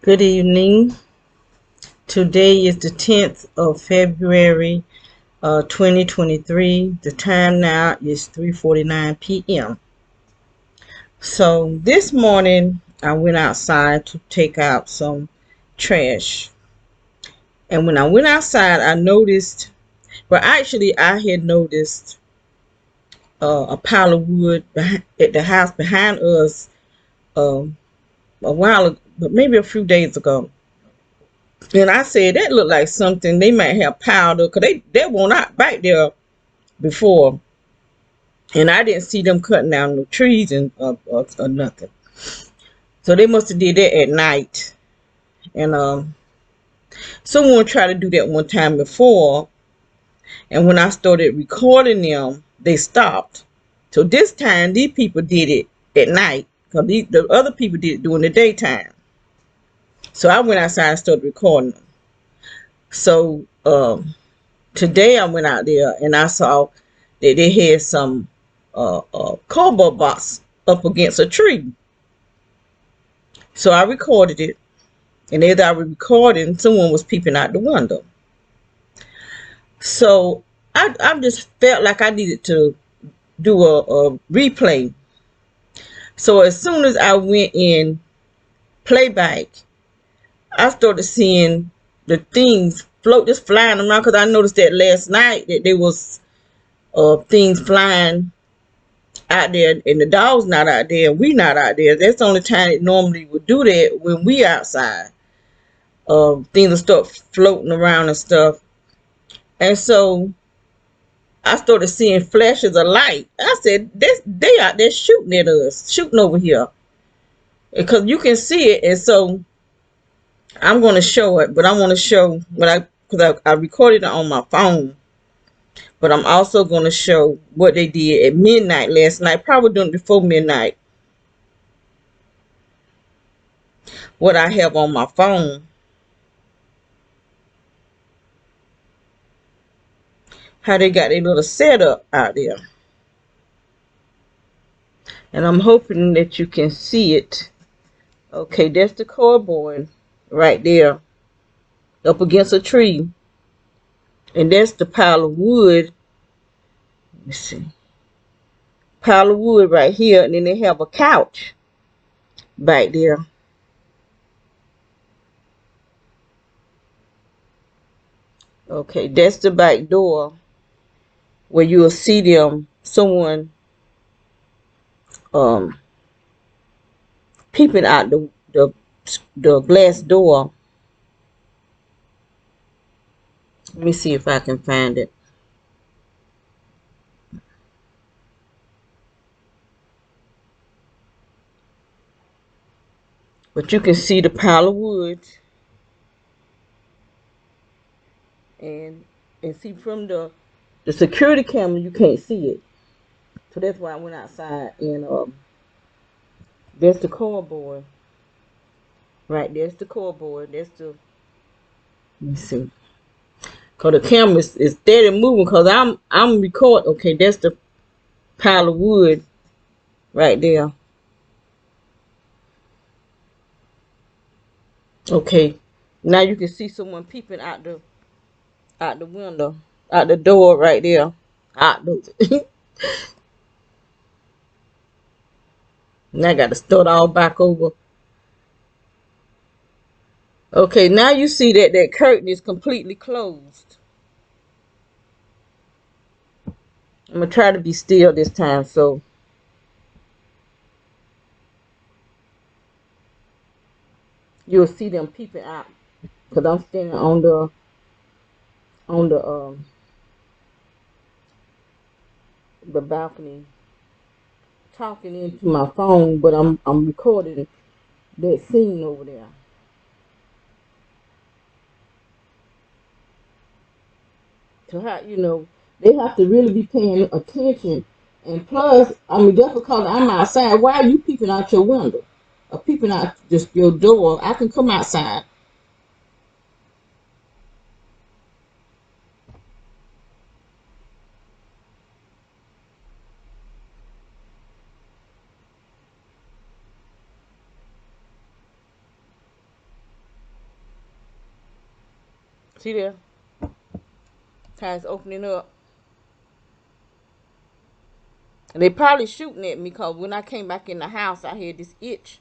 Good evening. Today is the 10th of February, 2023. The time now is 3:49 p.m. So this morning I went outside to take out some trash. And when I went outside, I noticed, well, actually, I had noticed a pile of wood at the house behind us um, a while ago, but maybe a few days ago. And I said that looked like something they might have piled up because they were not back there before, and I didn't see them cutting down no trees and or nothing. So they must have did that at night. And someone tried to do that one time before, and when I started recording them, they stopped. So this time these people did it at night because the other people did it during the daytime. So I went outside and started recording them. So today I went out there and I saw that they had some cardboard box up against a tree. So I recorded it, and as I was recording, someone was peeping out the window. So I just felt like I needed to do a replay. So as soon as I went in playback, I started seeing the things float, just flying around, because I noticed that last night that there was things flying out there, and the dog's not out there and we not out there. That's the only time it normally would do that, when we outside. Things will start floating around and stuff. And so I started seeing flashes of light. I said, they out there shooting at us, shooting over here. Because you can see it. And so I'm going to show it, but I want to show because I recorded it on my phone. But I'm also going to show what they did at midnight last night, probably doing before midnight, what I have on my phone. How they got their little setup out there. And I'm hoping that you can see it. Okay, that's the cardboard right there up against a tree. And that's the pile of wood. Let me see. Pile of wood right here. And then they have a couch back there. Okay, that's the back door where you'll see someone um peeping out the glass door. Let me see if I can find it. But you can see the pile of wood, and see from the security camera you can't see it. So that's why I went outside, and there's the cardboard. Right, there's the cardboard. Let me see. Cause the camera is steady moving, cause I'm recording. Okay, that's the pile of wood right there. Okay, now you can see someone peeping out the window, out the door right there. Out the Now I got to start all back over. Okay, now you see that curtain is completely closed. I'm gonna try to be still this time, so you'll see them peeping out. Cause I'm standing on the balcony, talking into my phone, but I'm recording that scene over there. So they have to really be paying attention. And plus, I mean, just because I'm outside, why are you peeping out your window or peeping out just your door? I can come outside. See there? How it's opening up. And they probably shooting at me because when I came back in the house, I had this itch.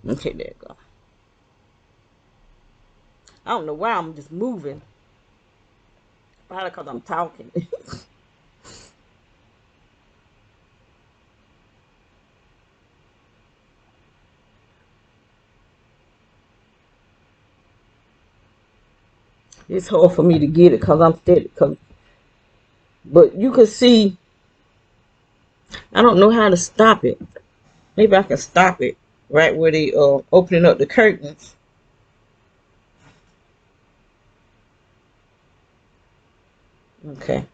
Okay, there you go. I don't know why I'm just moving. Probably because I'm talking. It's hard for me to get it because I'm steady. But you can see, I don't know how to stop it. Maybe I can stop it right where they opening up the curtains. Okay.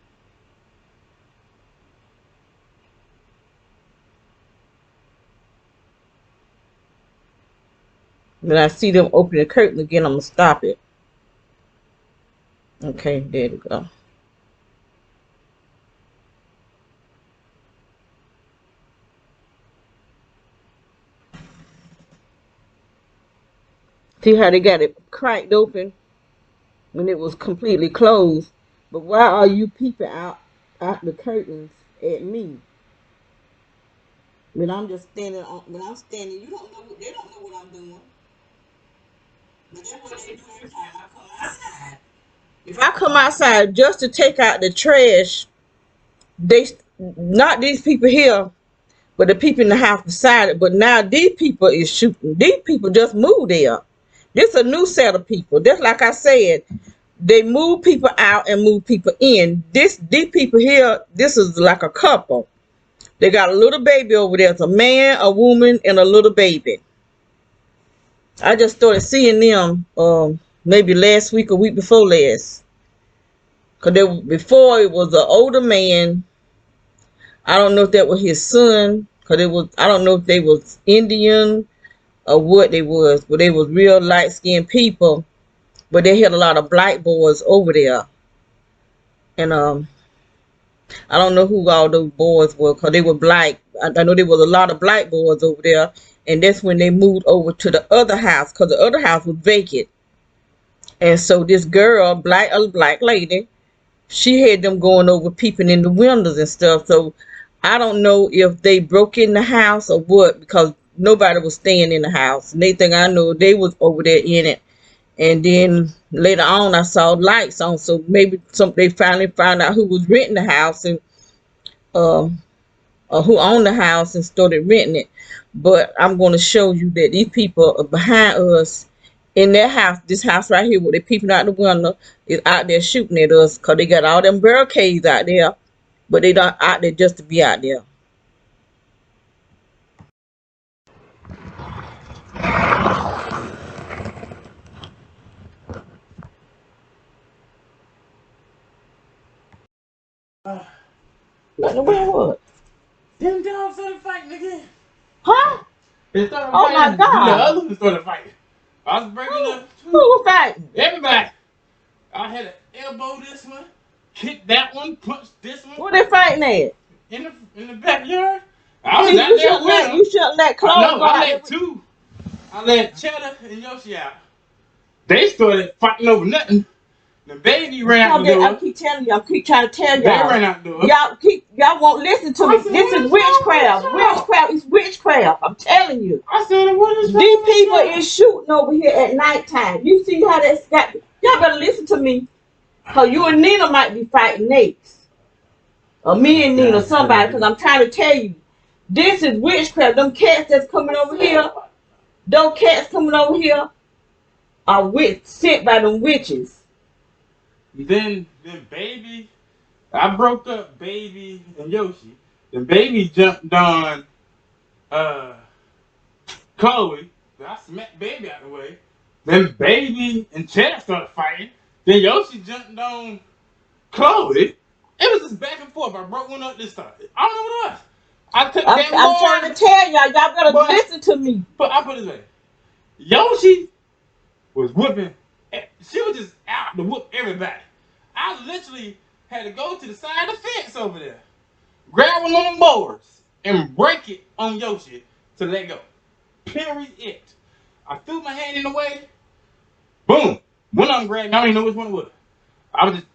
When I see them open the curtain again, I'm gonna stop it. Okay, there we go. See how they got it cracked open when it was completely closed. But why are you peeping out the curtains at me? When I'm just standing on, when I'm standing, you don't know what they don't know what I'm doing. But that's what they do every time I come outside. If I come outside just to take out the trash, they not these people here, but the people in the house decided. But now these people is shooting. These people just moved there. This a new set of people. Just like I said, they move people out and move people in. These people here, this is like a couple. They got a little baby over there. It's a man, a woman, and a little baby. I just started seeing them maybe last week or week before last. Cause before it was an older man. I don't know if that was his son. Cause it was, I don't know if they was Indian or what they was, but they was real light skinned people. But they had a lot of black boys over there. And I don't know who all those boys were because they were black. I know there was a lot of black boys over there. And that's when they moved over to the other house because the other house was vacant. And so this girl, a black lady, she had them going over peeping in the windows and stuff. So I don't know if they broke in the house or what because nobody was staying in the house. And they think I know they was over there in it. And then later on, I saw lights on, so maybe they finally found out who was renting the house and or who owned the house and started renting it. But I'm going to show you that these people are behind us in their house. This house right here, where they peeping out the window, is out there shooting at us because they got all them barricades out there, but they not out there just to be out there. What the what? Them dogs started fighting again. Huh? They started Oh my fighting. The God! other one started fighting. I was breaking Who up who too. was fighting? Everybody. I had to elbow this one, kick that one, punch this one Who they fighting at? in the backyard. I was See, out there with them. you shouldn't let I Chloe know. go I out there. let two. I let Cheddar and Yoshi out. They started fighting over nothing. The baby ran out the I door. keep telling you, I keep trying to tell They y'all. ran out the door. Y'all won't listen to me. This is witchcraft. Witchcraft is witchcraft. I'm telling you. I said, what is These people is shooting over here at nighttime. You see how that's got? Y'all better listen to me, cause you and Nina might be fighting next, or me and Nina, somebody. Cause I'm trying to tell you, this is witchcraft. Them cats that's coming over here, those cats coming over here are sent by them witches. Then baby, I broke up baby and Yoshi. Then baby jumped on uh Chloe. Then I smacked baby out of the way. Then baby and Chad started fighting. Then Yoshi jumped on Chloe. It was just back and forth. I broke one up this time. I don't know what it was. I took that I'm trying to tell y'all better listen to me. But I put it this way. Yoshi was whooping. She was just out to whoop everybody. I literally had to go to the side of the fence over there, grab one of them boards, and break it on Yoshi to let go. Period. I threw my hand in the way. Boom. One of them grabbed me. I don't even know which one it was. I was just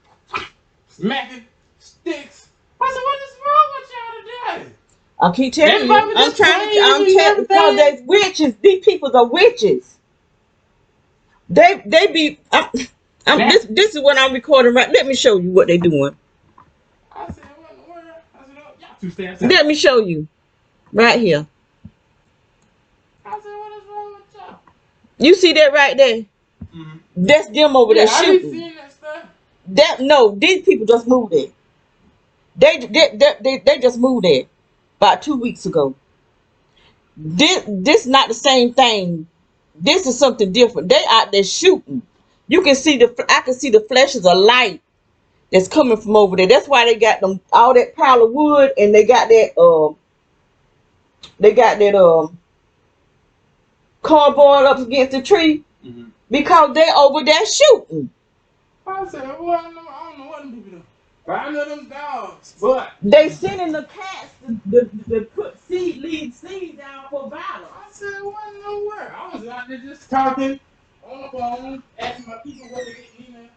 smacking sticks. I said, what is wrong with y'all today? I keep telling Everybody you. was I'm just trying to. waving I'm and telling because everything. they witches. These people are witches. They be. This is what I'm recording right. Let me show you what they doing. I said, what in the world? I said, oh, y'all two stay outside. Let me show you right here. I said, what is wrong with y'all? You see that right there? Mm-hmm. That's them over there Yeah, I be shooting. seeing that stuff. That no, these people just moved there. They just moved there about 2 weeks ago. This not the same thing. This is something different. They out there shooting. You can see I can see the flashes of light that's coming from over there. That's why they got them all that pile of wood and they got that cardboard up against the tree Mm-hmm. because they over there shooting. I said, well, I don't know what them people do. But I know them dogs. But They sending the cats to put leave seeds down for violence. I said, what in the world? I was out there just talking on the phone, asking my people what they get me now.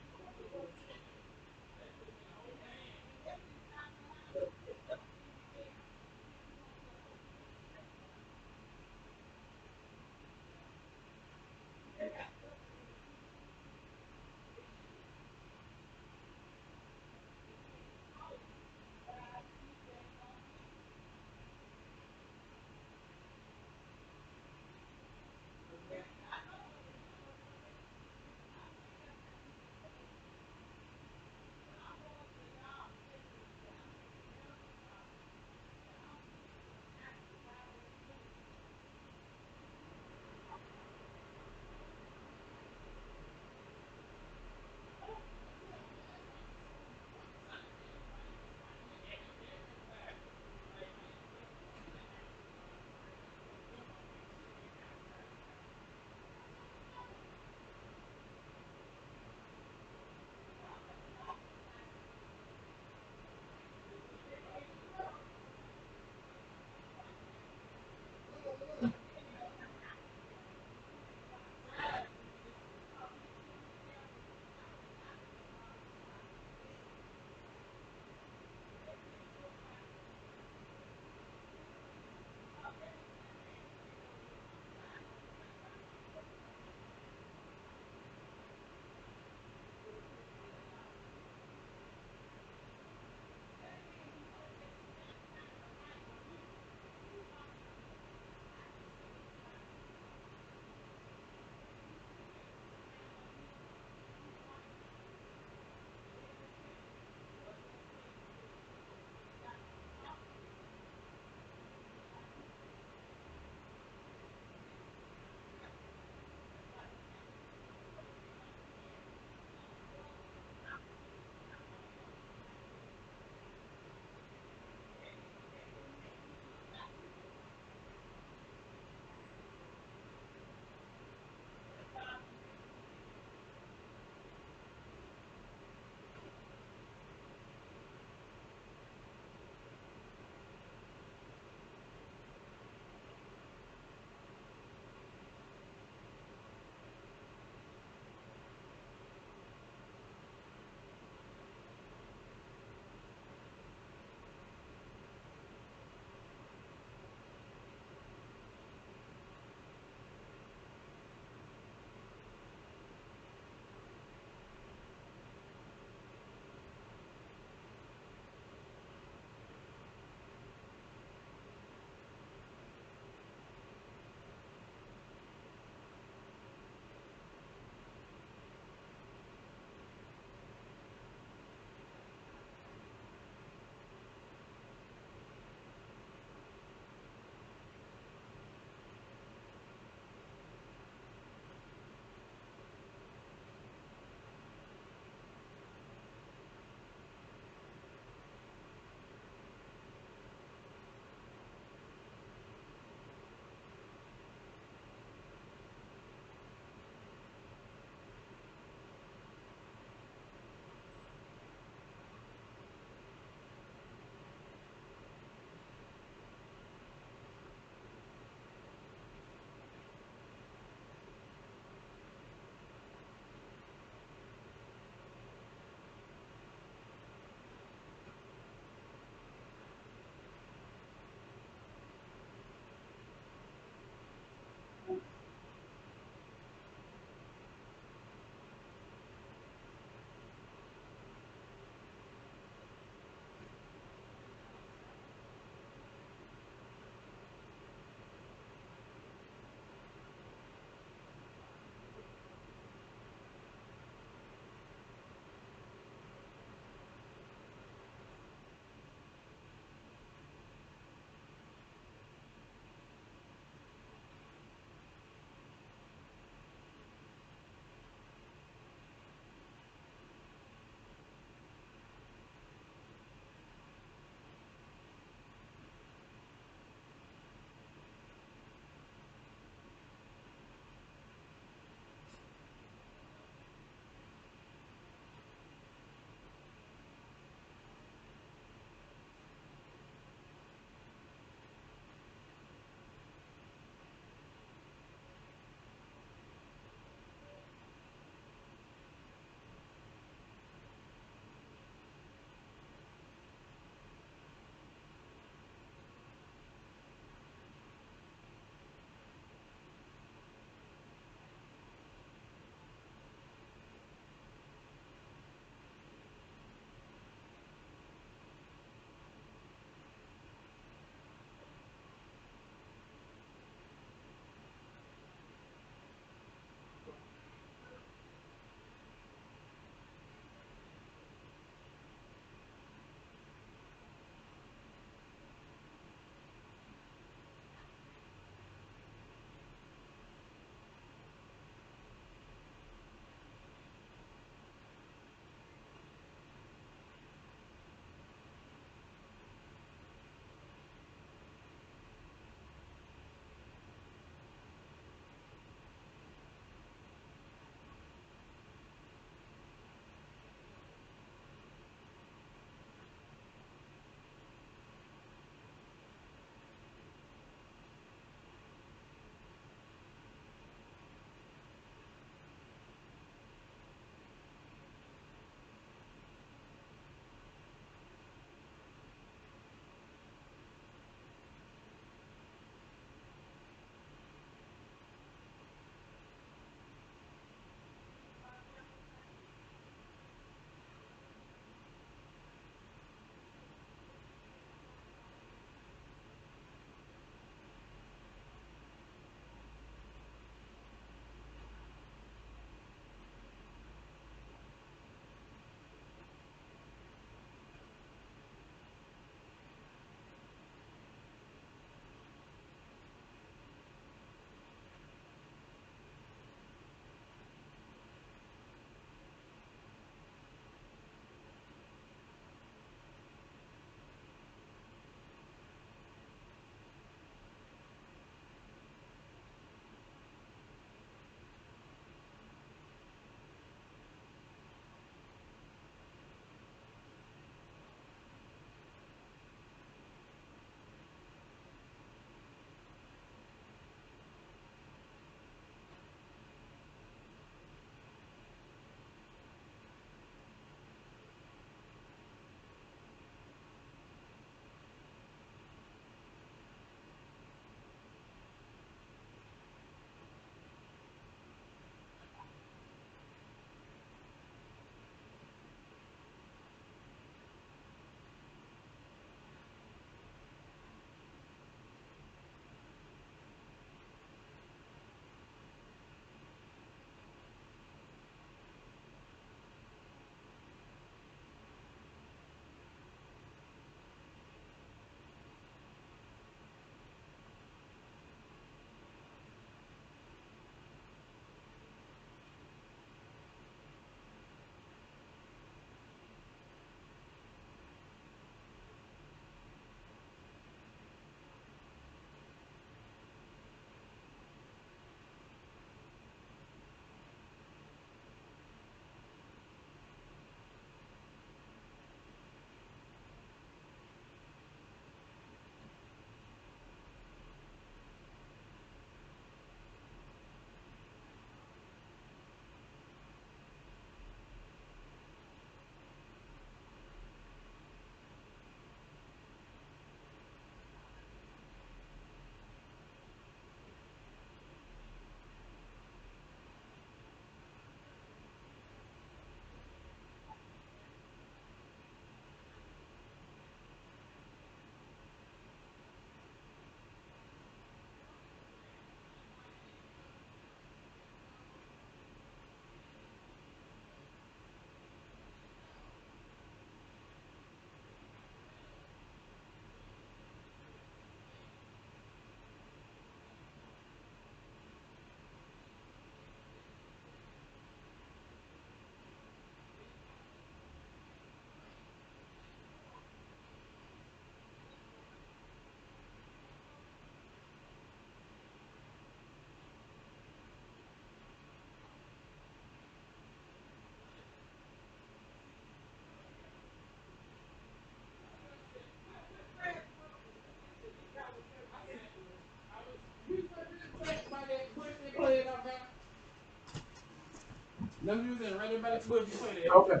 Them you was in right there by that bush you played it. Okay.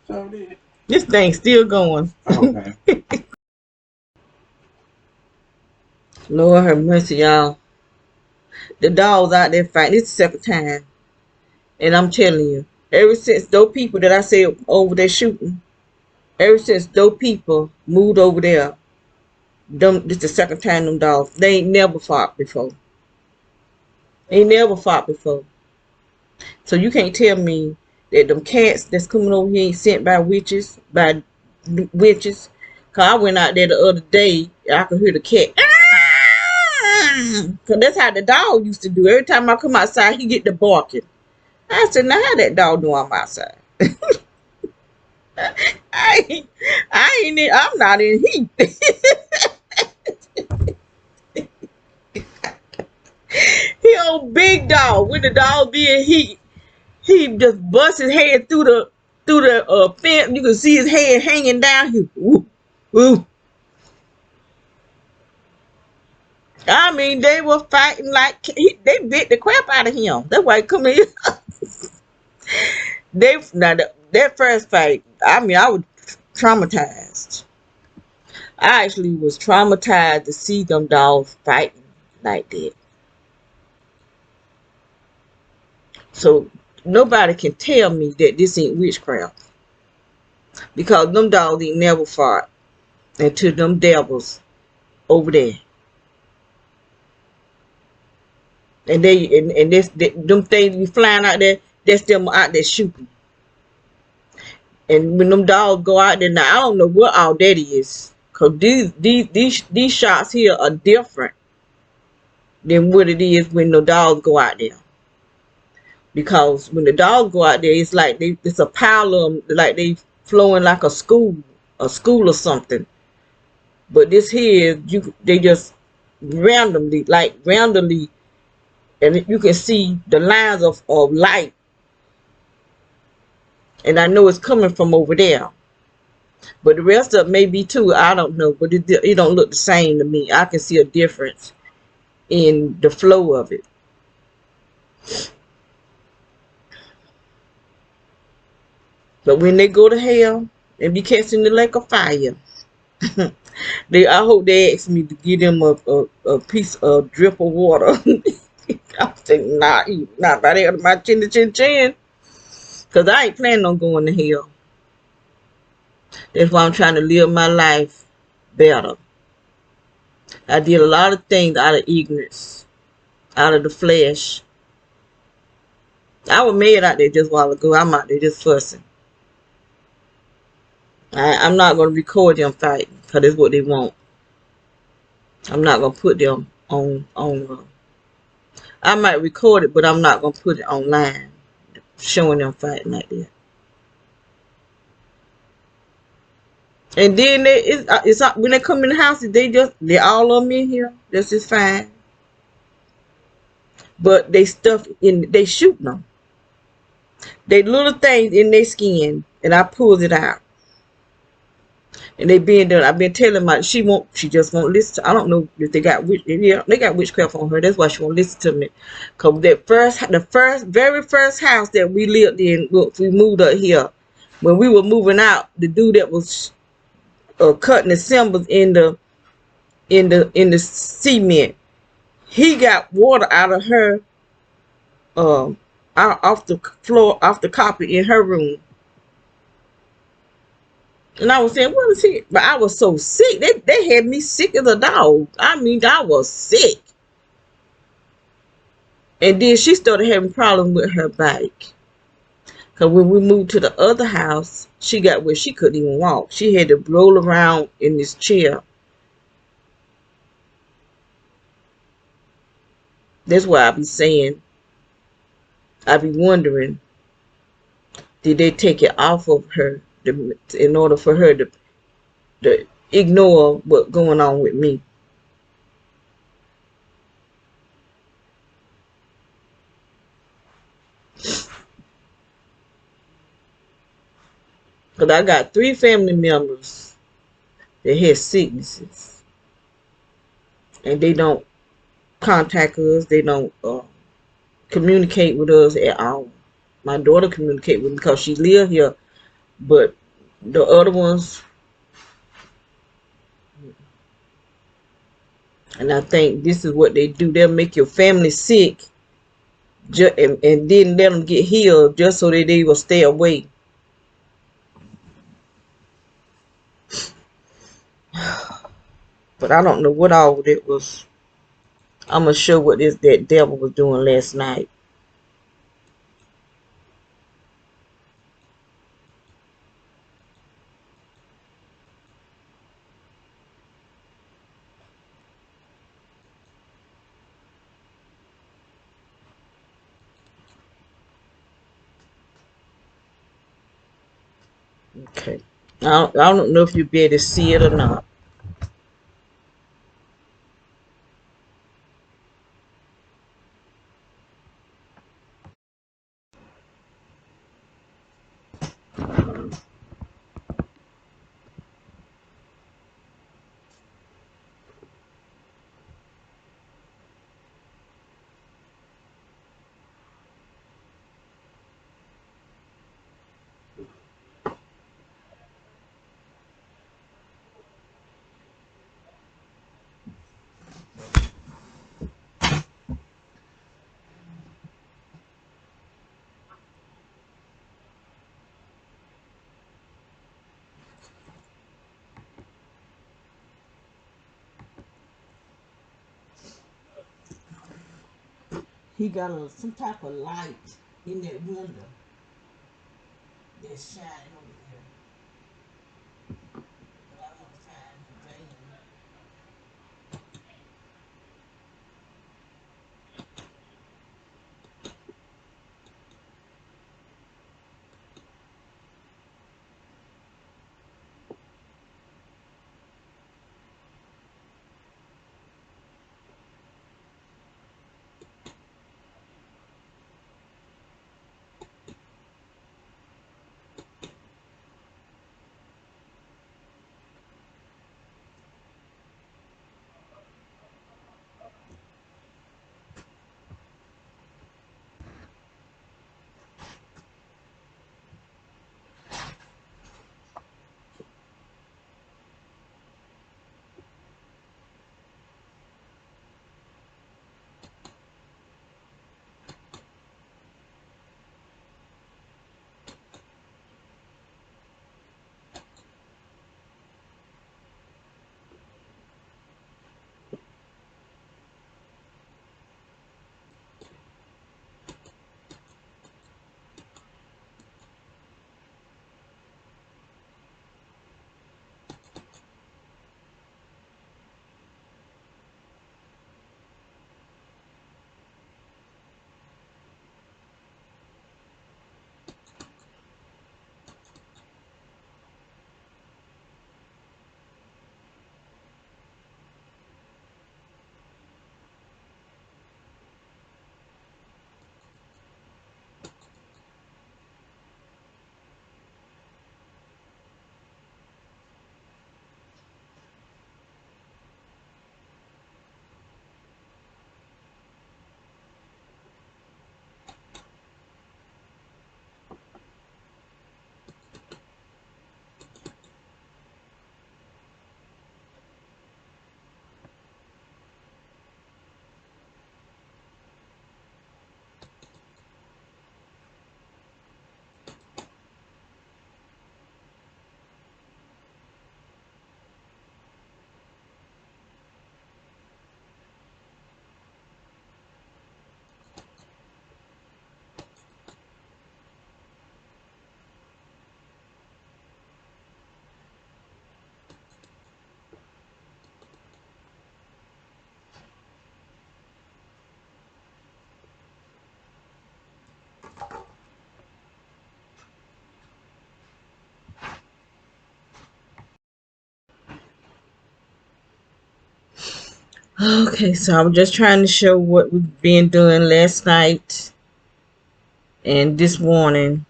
So did. This thing's still going. Okay. Lord have mercy, y'all. The dogs out there fighting. It's the second time. And I'm telling you, ever since those people that I said over there shooting, ever since those people moved over there, this the second time them dogs. They ain't never fought before. They ain't never fought before. So you can't tell me that them cats that's coming over here ain't sent by witches, Cause I went out there the other day, I could hear the cat. Cause that's how the dog used to do. Every time I come outside, he get the barking. I said, now how that dog know I'm outside? I I'm not in heat. He old big dog. When the dog be in heat, he just bust his head through the fence. You can see his head hanging down. He, woo, woo. I mean, they were fighting like they bit the crap out of him. That's why he come here. That first fight. I mean, I was traumatized. I actually was traumatized to see them dogs fighting like that. So nobody can tell me that this ain't witchcraft. Because them dogs ain't never fought until them devils over there. And them things be flying out there, that's them out there shooting. And when them dogs go out there now, I don't know what all that is. Cause these shots here are different than what it is when the dogs go out there. Because when the dogs go out there, it's like it's a pile of them, like they flowing like a school or something. But this here, they just randomly, and you can see the lines of light. And I know it's coming from over there. But the rest of it may be too, I don't know. But it don't look the same to me. I can see a difference in the flow of it. But when they go to hell and be catching the lake of fire, I hope they ask me to give them a piece of drip of water. I'm saying, not right out of my chin to chin chin. Because I ain't planning on going to hell. That's why I'm trying to live my life better. I did a lot of things out of ignorance, out of the flesh. I was mad out there just a while ago. I'm out there just fussing. I'm not going to record them fighting because that's what they want. I'm not going to put them on. I might record it, but I'm not going to put it online, showing them fighting like that. And then it's when they come in the house, they all of them in here. This is fine. But they shooting them. They little things in their skin, and I pulled it out. And they being done. I've been telling my she just won't listen to. I don't know if they got witchcraft on her. That's why she won't listen to me. Cause the very first house that we lived in, we moved up here. When we were moving out, the dude that was cutting the symbols in the cement, he got water out of her, off the floor, off the carpet in her room. And I was saying, what is he? But I was so sick. They had me sick as a dog. I mean, I was sick. And then she started having problems with her bike. Because when we moved to the other house, she got where she couldn't even walk. She had to roll around in this chair. That's why I be saying, I be wondering, did they take it off of her in order for her to ignore what's going on with me? Because I got 3 family members that had sicknesses. And they don't contact us. They don't communicate with us at all. My daughter communicate with me because she live here, but the other ones, and I think this is what they do. They'll make your family sick, and then let them get healed just so that they will stay away. But I don't know what all it was. I'm gonna show what that devil was doing last night. Okay. I don't know if you'll be able to see it or not. He got some type of light in that window that's shining over there. But I want to find the vein. Okay, so I'm just trying to show what we've been doing last night and this morning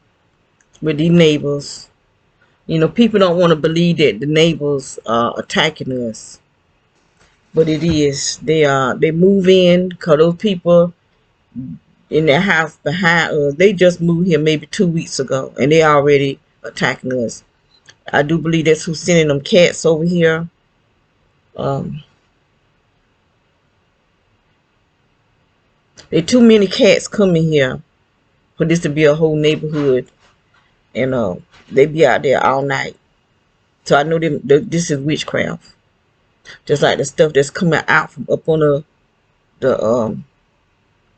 with these neighbors. You know, people don't want to believe that the neighbors are attacking us, but it is. They move in because those people in their house behind us. They just moved here maybe 2 weeks ago, and they already attacking us. I do believe that's who's sending them cats over here. Um, there too many cats coming here for this to be a whole neighborhood, and they be out there all night. So I know them. This is witchcraft, just like the stuff that's coming out from up on the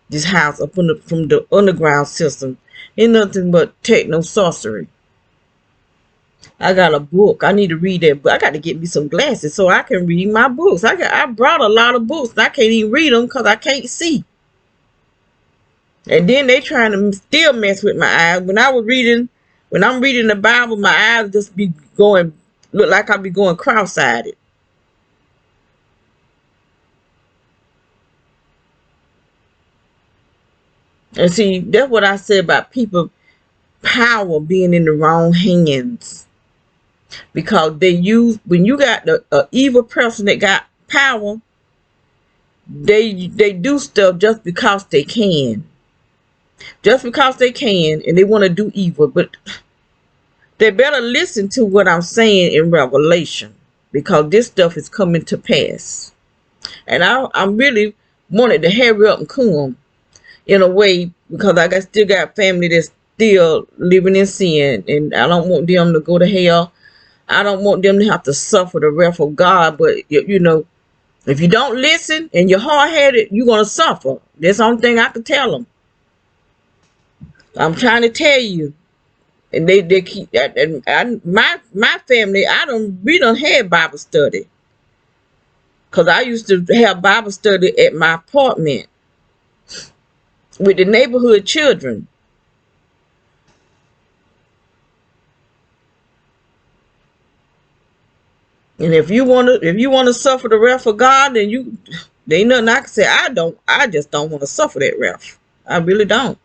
this house up on from the underground system. Ain't nothing but techno sorcery. I got a book. I need to read that book. I got to get me some glasses so I can read my books. I brought a lot of books. And I can't even read them because I can't see. And then they trying to still mess with my eyes. When I'm reading the Bible, my eyes just be going, look like I be going cross-eyed. And see, that's what I said about people, power being in the wrong hands. Because when you got the evil person that got power, they do stuff just because they can. Just because they can, and they want to do evil. But they better listen to what I'm saying in Revelation, because this stuff is coming to pass. And I really wanted to hurry up and come in a way, because I still got family that's still living in sin, and I don't want them to go to hell. I don't want them to have to suffer the wrath of God. But if you don't listen and you're hard-headed, you're gonna suffer. That's the only thing I can tell them. I'm trying to tell you. And they keep that. And my family, we don't have Bible study, because I used to have Bible study at my apartment with the neighborhood children. And if you wanna suffer the wrath of God, then there ain't nothing I can say. I just don't want to suffer that wrath. I really don't.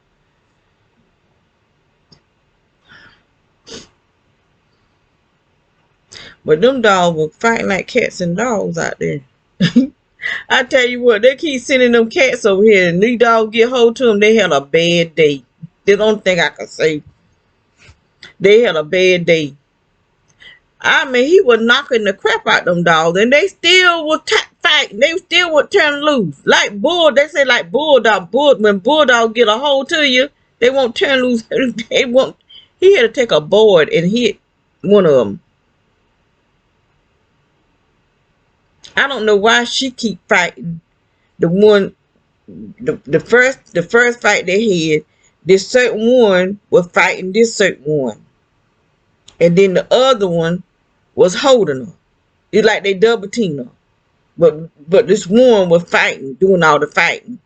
But them dogs were fighting like cats and dogs out there. I tell you what, they keep sending them cats over here, and these dogs get hold to them. They had a bad day. That's the only thing I can say. They had a bad day. I mean, he was knocking the crap out them dogs, and they still would fight. They still would turn loose. Like they say like bulldog. When bulldog get a hold to you, they won't turn loose. They won't. He had to take a board and hit one of them. I don't know why she keep fighting. The first fight they had, this certain one was fighting this certain one, and then the other one was holding her. It's like they double teamed her, but this one was fighting, doing all the fighting,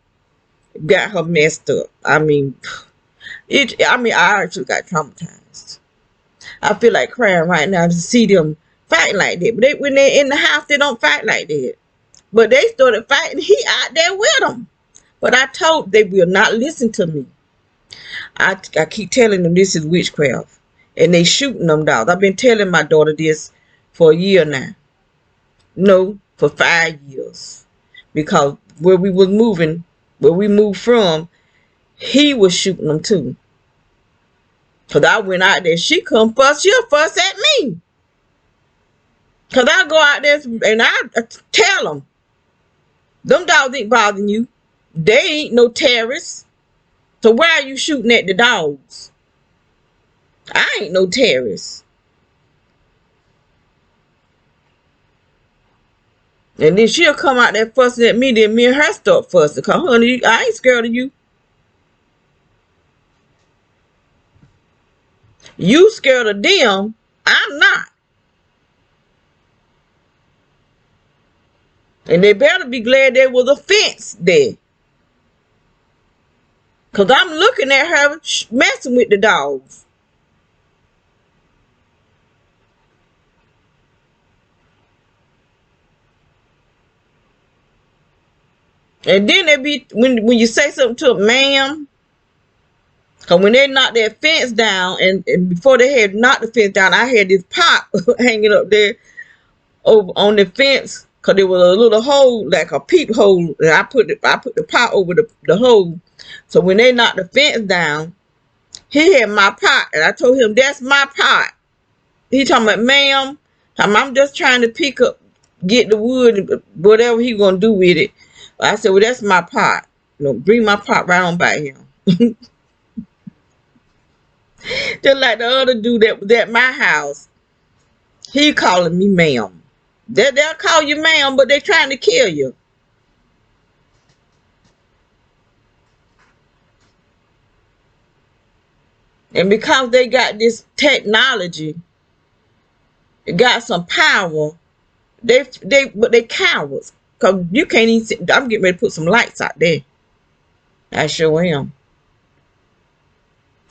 got her messed up. I mean, I actually got traumatized. I feel like crying right now to see them fighting like that. But when they're in the house, they don't fight like that. But they started fighting. He out there with them. But I told they will not listen to me. I keep telling them this is witchcraft. And they shooting them dogs. I've been telling my daughter this for a year now. No, for 5 years. Because where we moved from, he was shooting them too. Because I went out there. She'll fuss at me. Because I go out there and I tell them dogs ain't bothering you. They ain't no terrorists. So why are you shooting at the dogs? I ain't no terrorist. And then she'll come out there fussing at me. Then me and her start fussing. Because, honey, I ain't scared of you. You scared of them. I'm not. And they better be glad there was a fence there. Because I'm looking at her messing with the dogs. And then they be, when you say something to a ma'am, because when they knocked that fence down, and before they had knocked the fence down, I had this pot hanging up there over on the fence, because there was a little hole, like a peep hole, and I put the pot over the hole. So when they knocked the fence down, he had my pot, and I told him, that's my pot. He talking about, ma'am, I'm just trying to pick up, get the wood, whatever he gonna do with it. I said, well, that's my pot. Bring my pot right on by him. Just like the other dude that was at my house, he calling me ma'am. They'll call you ma'am, but they trying to kill you. And because they got this technology, it got some power, but they cowards. Cause you can't even see. I'm getting ready to put some lights out there. I sure am.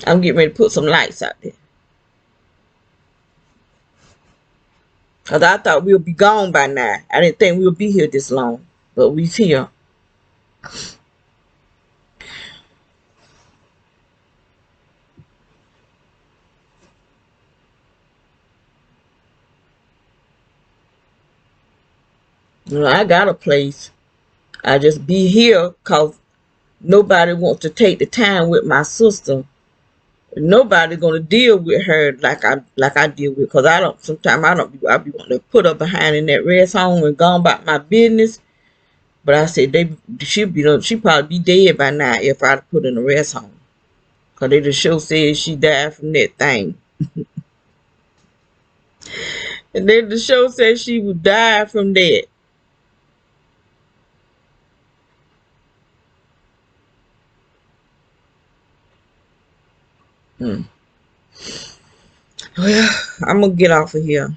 I'm getting ready to put some lights out there. Cause I thought we'll be gone by now. I didn't think we'll be here this long. But we's here. I got a place. I just be here cause nobody wants to take the time with my sister. Nobody's gonna deal with her like I deal with, cause I don't. Sometimes I be wanting to put her behind in that rest home and go about my business. But I said she probably be dead by now if I put her in a rest home. Cause they the show said she died from that thing, and then the show said she would die from that. Hmm. Well, I'm gonna get off of here.